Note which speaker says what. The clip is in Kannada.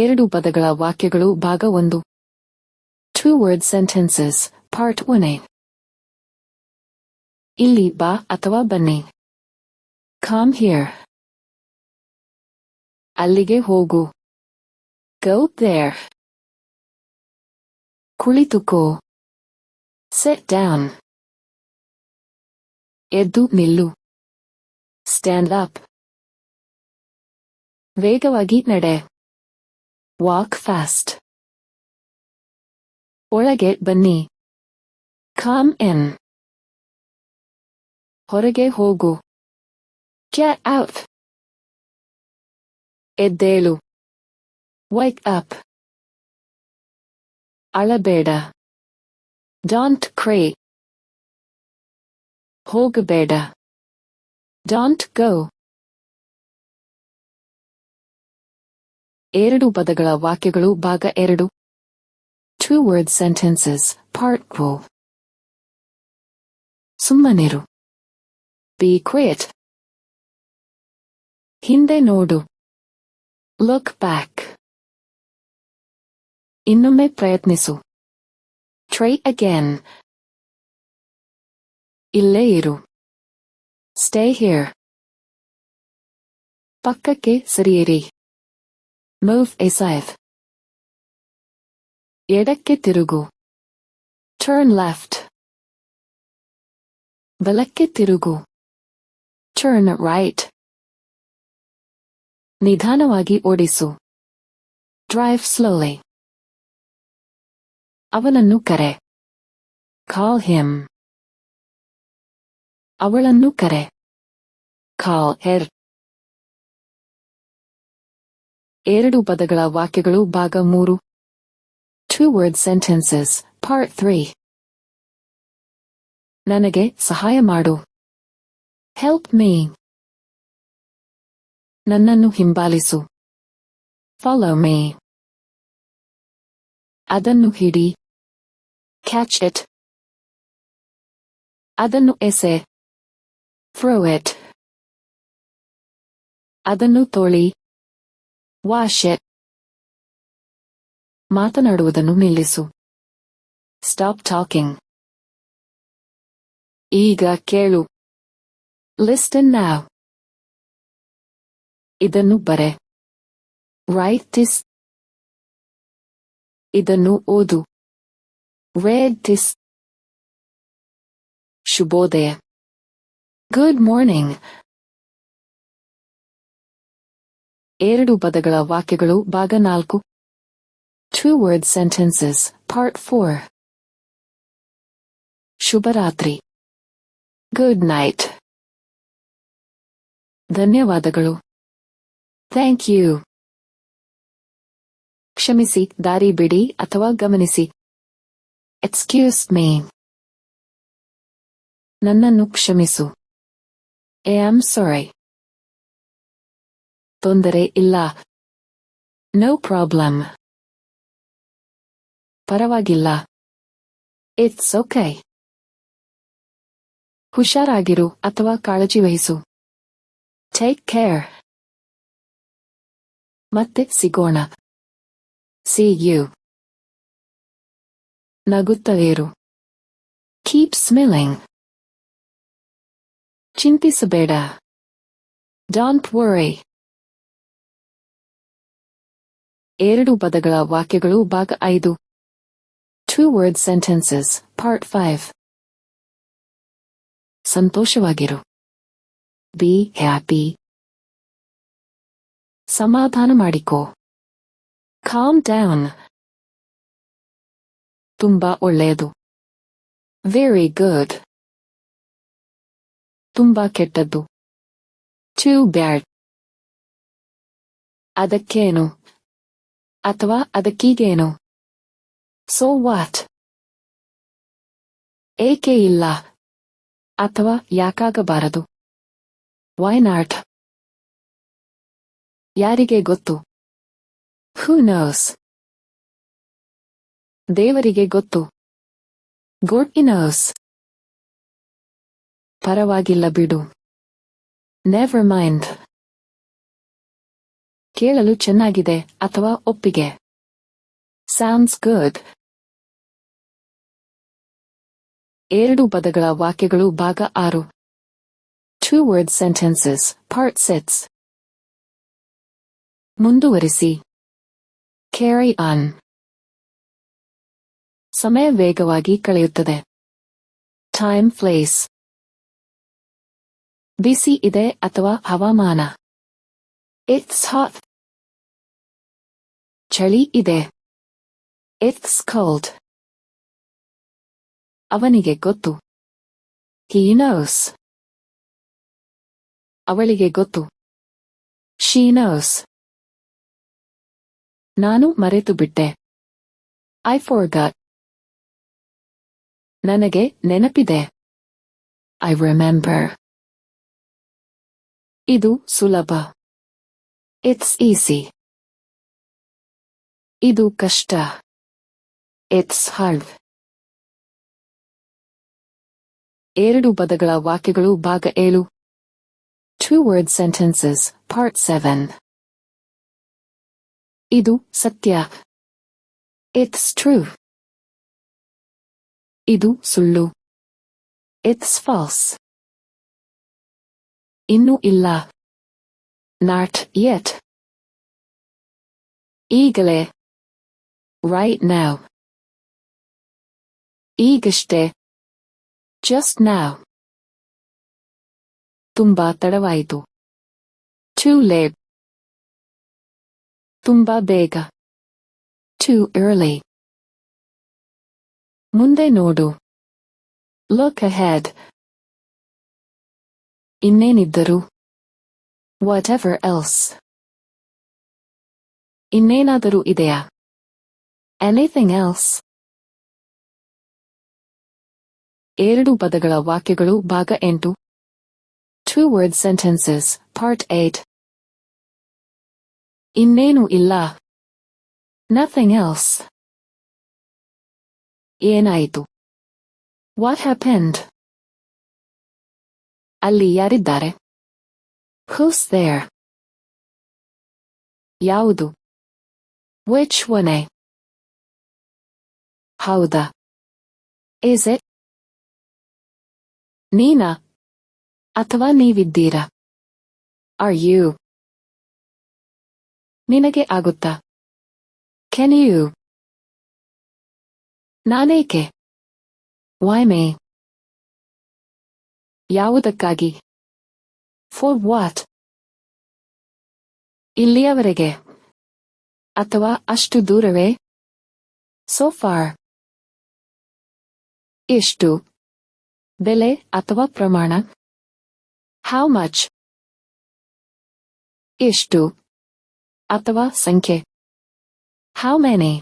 Speaker 1: ಎರಡು ಪದಗಳ ವಾಕ್ಯಗಳು ಭಾಗ 1. 2-word sentences, part 1. ಇಲ್ಲಿ ಬಾ ಅಥವಾ ಬನ್ನಿ. Come here. ಅಲ್ಲಿಗೆ ಹೋಗು. Go there. ಕುಳಿತುಕೋ. Sit down. ಎದ್ದು ನಿಲ್ಲು. Stand up. ವೇಗವಾಗಿ ನಡೆ. Walk fast. ಒಳಗೆ ಬನ್ನಿ. Come in. ಹೊರಗೆ ಹೋಗು. Get out. ಎದ್ದೇಳು. Wake up. ಅಳಬೇಡ. Don't cry. ಹೋಗಬೇಡ. Don't go. ಎರಡು ಪದಗಳ ವಾಕ್ಯಗಳು ಭಾಗ 2. 2-word sentences, part 2. ಸುಮ್ಮನಿರು. Be quiet. ಹಿಂದೆ ನೋಡು. Look back. ಇನ್ನೊಮ್ಮೆ ಪ್ರಯತ್ನಿಸು. Try again. ಇಲ್ಲೇ ಇರು. Stay here. ಪಕ್ಕಕ್ಕೆ ಸರಿಯಿರಿ. Move aside. ಎಡಕ್ಕೆ ತಿರುಗು. Turn left. ಬಲಕ್ಕೆ ತಿರುಗು. Turn right. ನಿಧಾನವಾಗಿ ಓಡಿಸು. Drive slowly. ಅವನನ್ನು ಕರೆ. Call him. ಅವಳನ್ನು ಕರೆ. Call her. ಎರಡು ಪದಗಳ ವಾಕ್ಯಗಳು ಭಾಗ 3. 2-word sentences, part 3. ನನಗೆ ಸಹಾಯ ಮಾಡು. Help me. ನನ್ನನ್ನು ಹಿಂಬಾಲಿಸು. Follow me. ಅದನ್ನು ಹಿಡಿ. Catch it. ಅದನ್ನು ಎಸೆ. Throw it. ಅದನ್ನು ತೊಳಿ. Wash it. ಮಾತನಾಡುವುದನ್ನು ನಿಲ್ಲಿಸು. Stop talking. ಈಗ ಕೇಳು. Listen now. ಇದನ್ನು ಬರೆ. Write this. ಇದನ್ನು ಓದು. Read this. ಶುಭೋದಯ. Good morning. ಎರಡು ಪದಗಳ ವಾಕ್ಯಗಳು ಭಾಗ 4. 2-word sentences, part 4. ಶುಭರಾತ್ರಿ. Good night. ಧನ್ಯವಾದಗಳು. Thank you. ಕ್ಷಮಿಸಿ, ದಾರಿ ಬಿಡಿ ಅಥವಾ ಗಮನಿಸಿ. Excuse me. ನನ್ನನ್ನು ಕ್ಷಮಿಸು. I am sorry. ತೊಂದರೆ ಇಲ್ಲ. No problem. ಪರವಾಗಿಲ್ಲ. It's okay. ಹುಷಾರಾಗಿರು ಅಥವಾ ಕಾಳಜಿ ವಹಿಸು. Take care. ಮತ್ತೆ ಸಿಗೋಣ. See you. ನಗುತ್ತಲೇರು. Keep smiling. ಚಿಂತಿಸಬೇಡ. Don't worry. ಎರಡು ಪದಗಳ ವಾಕ್ಯಗಳು ಭಾಗ 5. 2-word sentences, part 5. ಸಂತೋಷವಾಗಿರು. Be happy. ಸಮಾಧಾನ ಮಾಡಿಕೋ. Calm down. ತುಂಬಾ ಒಳ್ಳೆಯದು. Very good. ತುಂಬಾ ಕೆಟ್ಟದ್ದು. Too bad. ಅದಕ್ಕೇನು ಅಥವಾ ಅದಕ್ಕೀಗೇನು. So what. ಏಕೆ ಇಲ್ಲ ಅಥವಾ ಯಾಕಾಗಬಾರದು. Why not. ಯಾರಿಗೆ ಗೊತ್ತು. Who knows. ದೇವರಿಗೆ ಗೊತ್ತು. God knows. ಪರವಾಗಿಲ್ಲ ಬಿಡು. Never mind. ಕೇಳಲು ಚೆನ್ನಾಗಿದೆ ಅಥವಾ ಒಪ್ಪಿಗೆ. Sounds good. ಎರಡು ಪದಗಳ ವಾಕ್ಯಗಳು ಭಾಗ 6. 2-word sentences, part 6. ಮುಂದುವರಿಸಿ. Carry on. ಸಮಯ ವೇಗವಾಗಿ ಕಳೆಯುತ್ತದೆ. Time flies. ಬಿಸಿ ಇದೆ ಅಥವಾ ಹವಾಮಾನ. It's hot. ಚಳಿ ಇದೆ. It's cold. ಅವನಿಗೆ ಗೊತ್ತು. He knows. ಅವಳಿಗೆ ಗೊತ್ತು. She knows. ನಾನು ಮರೆತು ಬಿಟ್ಟೆ. I forgot. ನನಗೆ ನೆನಪಿದೆ. I remember. ಇದು ಸುಲಭ. It's easy. ಇದು ಕಷ್ಟ. It's hard. ಎರಡು ಪದಗಳ ವಾಕ್ಯಗಳು ಭಾಗ 7. 2-word sentences, part 7. ಇದು ಸತ್ಯ. It's true. ಇದು ಸುಳ್ಳು. It's false. ಇನ್ನೂ ಇಲ್ಲ. Not yet. ಈಗಲೇ. Right now. ಈಗಷ್ಟೇ. Just now. ತುಂಬಾ ತಡವಾಯಿತು. Too late. ತುಂಬಾ ಬೇಗ. Too early. ಮುಂದೆ ನೋಡು. Look ahead. ಇನ್ನೇನಿದ್ದರೂ. Whatever else. ಇನ್ನೇನಾದರೂ ಇದೆಯಾ? Anything else? ಎರಡು ಪದಗಳ ವಾಕ್ಯಗಳು ಭಾಗ 8. 2-word sentences, part 8. ಇನ್ನೇನು ಇಲ್ಲ. Nothing else. ಏನಾಯಿತು? What happened? ಅಲ್ಲಿ ಯಾರಿದ್ದಾರೆ? Who's there? ಯಾವುದು? Which one? ಹೌದಾ? Is it? ನೀನಾ? ಅಥವಾ ನೀವಿದ್ದೀರಾ? Are you? ನಿನಗೆ ಆಗುತ್ತಾ? Can you? ನಾನೇಕೆ? Why me? ಯಾವುದಕ್ಕಾಗಿ? For what? ಇಲ್ಲಿಯವರೆಗೆ. ಅಥವಾ ಅಷ್ಟು ದೂರವೇ? So far. ಎಷ್ಟು? ಬೆಲೆ ಅಥವಾ ಪ್ರಮಾಣ? How much? ಎಷ್ಟು? ಅಥವಾ ಸಂಖ್ಯೆ? How many?